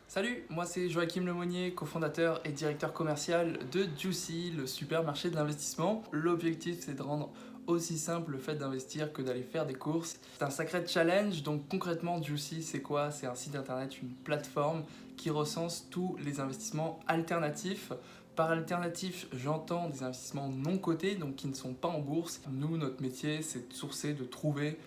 Salut, moi c'est Joachim Lemonnier, cofondateur et directeur commercial de Juicy, le supermarché de l'investissement. L'objectif c'est de rendre aussi simple le fait d'investir que d'aller faire des courses. C'est un sacré challenge, donc concrètement Juicy c'est quoi? C'est un site internet, une plateforme qui recense tous les investissements alternatifs. Par alternatif, j'entends des investissements non cotés, donc qui ne sont pas en bourse. Nous, notre métier c'est de sourcer, de trouver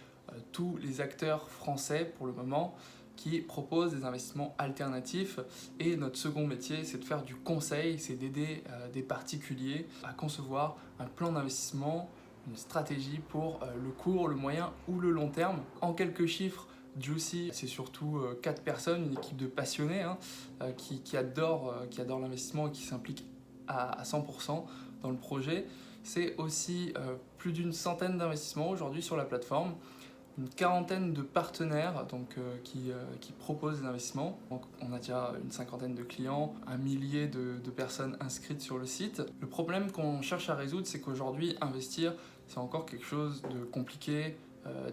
tous les acteurs français pour le moment qui propose des investissements alternatifs. Et notre second métier, c'est de faire du conseil, c'est d'aider des particuliers à concevoir un plan d'investissement, une stratégie pour le court, le moyen ou le long terme. En quelques chiffres, Juicy, c'est surtout 4 personnes, une équipe de passionnés qui adorent l'investissement et qui s'impliquent à 100% dans le projet. C'est aussi plus d'une centaine d'investissements aujourd'hui sur la plateforme, une quarantaine de partenaires qui proposent des investissements. Donc, on a déjà une cinquantaine de clients, un millier de personnes inscrites sur le site. Le problème qu'on cherche à résoudre, c'est qu'aujourd'hui, investir, c'est encore quelque chose de compliqué,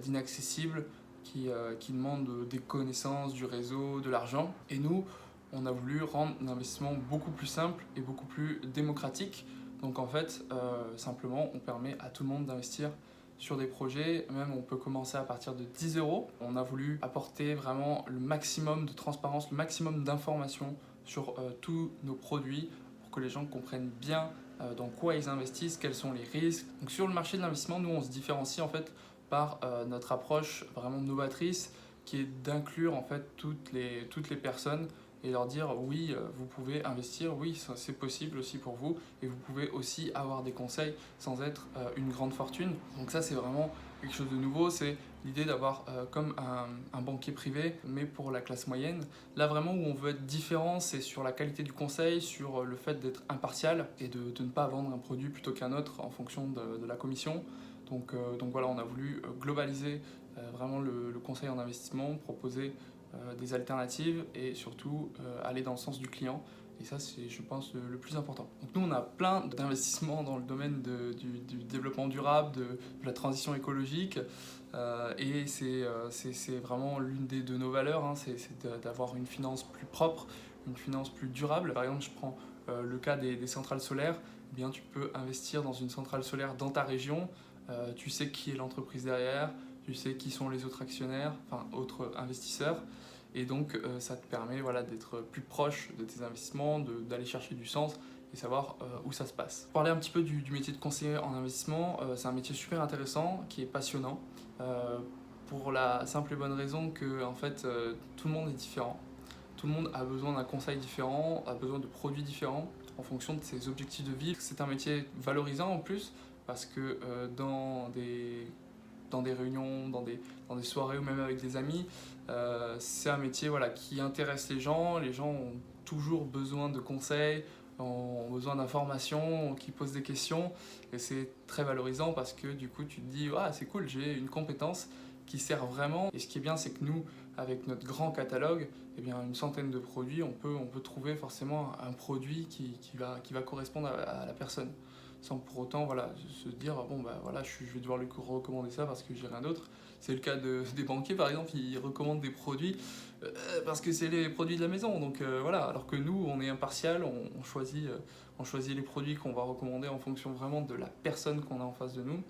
d'inaccessible, qui demande des connaissances, du réseau, de l'argent. Et nous, on a voulu rendre l'investissement beaucoup plus simple et beaucoup plus démocratique. Donc en fait, simplement, on permet à tout le monde d'investir sur des projets, même on peut commencer à partir de 10 euros. On a voulu apporter vraiment le maximum de transparence, le maximum d'informations sur tous nos produits pour que les gens comprennent bien dans quoi ils investissent, quels sont les risques. Donc sur le marché de l'investissement, nous on se différencie en fait par notre approche vraiment novatrice qui est d'inclure en fait toutes les personnes et leur dire oui, vous pouvez investir, oui, c'est possible aussi pour vous, et vous pouvez aussi avoir des conseils sans être une grande fortune. Donc ça, c'est vraiment quelque chose de nouveau, c'est l'idée d'avoir comme un banquier privé, mais pour la classe moyenne. Là, vraiment, où on veut être différent, c'est sur la qualité du conseil, sur le fait d'être impartial et de ne pas vendre un produit plutôt qu'un autre en fonction de la commission. Donc voilà, on a voulu globaliser vraiment le conseil en investissement, proposer des alternatives et surtout aller dans le sens du client. Et ça, c'est, je pense, le plus important. Donc nous, on a plein d'investissements dans le domaine du développement durable, de la transition écologique. Et c'est vraiment l'une de nos valeurs, hein, c'est d'avoir une finance plus propre, une finance plus durable. Par exemple, je prends le cas des centrales solaires. Eh bien, tu peux investir dans une centrale solaire dans ta région. Tu sais qui est l'entreprise derrière, tu sais qui sont les autres actionnaires, enfin autres investisseurs. Et donc ça te permet voilà, d'être plus proche de tes investissements, d'aller chercher du sens et savoir où ça se passe. Pour parler un petit peu du métier de conseiller en investissement, c'est un métier super intéressant, qui est passionnant, pour la simple et bonne raison que en fait, tout le monde est différent. Tout le monde a besoin d'un conseil différent, a besoin de produits différents en fonction de ses objectifs de vie. C'est un métier valorisant en plus parce que dans des réunions, dans des soirées ou même avec des amis, c'est un métier voilà, qui intéresse les gens ont toujours besoin de conseils, ont besoin d'informations, qui posent des questions et c'est très valorisant parce que du coup tu te dis ah, c'est cool, j'ai une compétence qui sert vraiment. Et ce qui est bien, c'est que nous, avec notre grand catalogue, eh bien, une centaine de produits, on peut trouver forcément un produit qui va correspondre à la personne. Sans pour autant voilà, se dire bon bah voilà, je vais devoir lui recommander ça parce que j'ai rien d'autre. C'est le cas des banquiers par exemple, ils recommandent des produits parce que c'est les produits de la maison. Donc voilà, alors que nous, on est impartial, on choisit les produits qu'on va recommander en fonction vraiment de la personne qu'on a en face de nous.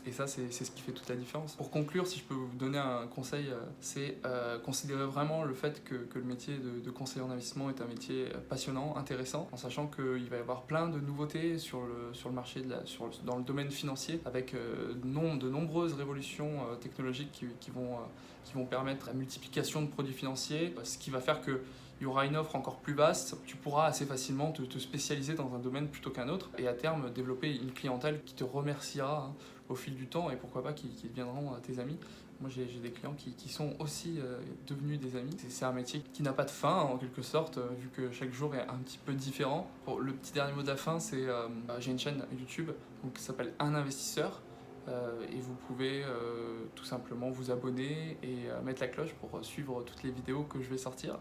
Et ça, c'est ce qui fait toute la différence. Pour conclure, si je peux vous donner un conseil, c'est considérer vraiment le fait que le métier de conseiller en investissement est un métier passionnant, intéressant, en sachant qu'il va y avoir plein de nouveautés sur le marché, dans le domaine financier, avec de nombreuses révolutions technologiques qui vont permettre la multiplication de produits financiers, ce qui va faire que il y aura une offre encore plus vaste, tu pourras assez facilement te spécialiser dans un domaine plutôt qu'un autre et à terme développer une clientèle qui te remerciera au fil du temps et pourquoi pas qui deviendront tes amis. Moi j'ai des clients qui sont aussi devenus des amis. C'est un métier qui n'a pas de fin en quelque sorte, vu que chaque jour est un petit peu différent. Bon, le petit dernier mot de la fin, c'est j'ai une chaîne YouTube donc, qui s'appelle Un Investisseur. Et vous pouvez tout simplement vous abonner et mettre la cloche pour suivre toutes les vidéos que je vais sortir.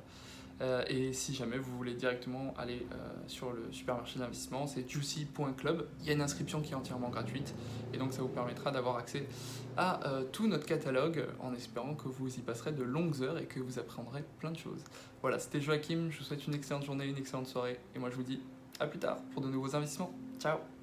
Et si jamais vous voulez directement aller sur le supermarché d'investissement, c'est juicy.club. Il y a une inscription qui est entièrement gratuite et donc ça vous permettra d'avoir accès à tout notre catalogue en espérant que vous y passerez de longues heures et que vous apprendrez plein de choses. Voilà, c'était Joachim, je vous souhaite une excellente journée, une excellente soirée et moi je vous dis à plus tard pour de nouveaux investissements. Ciao!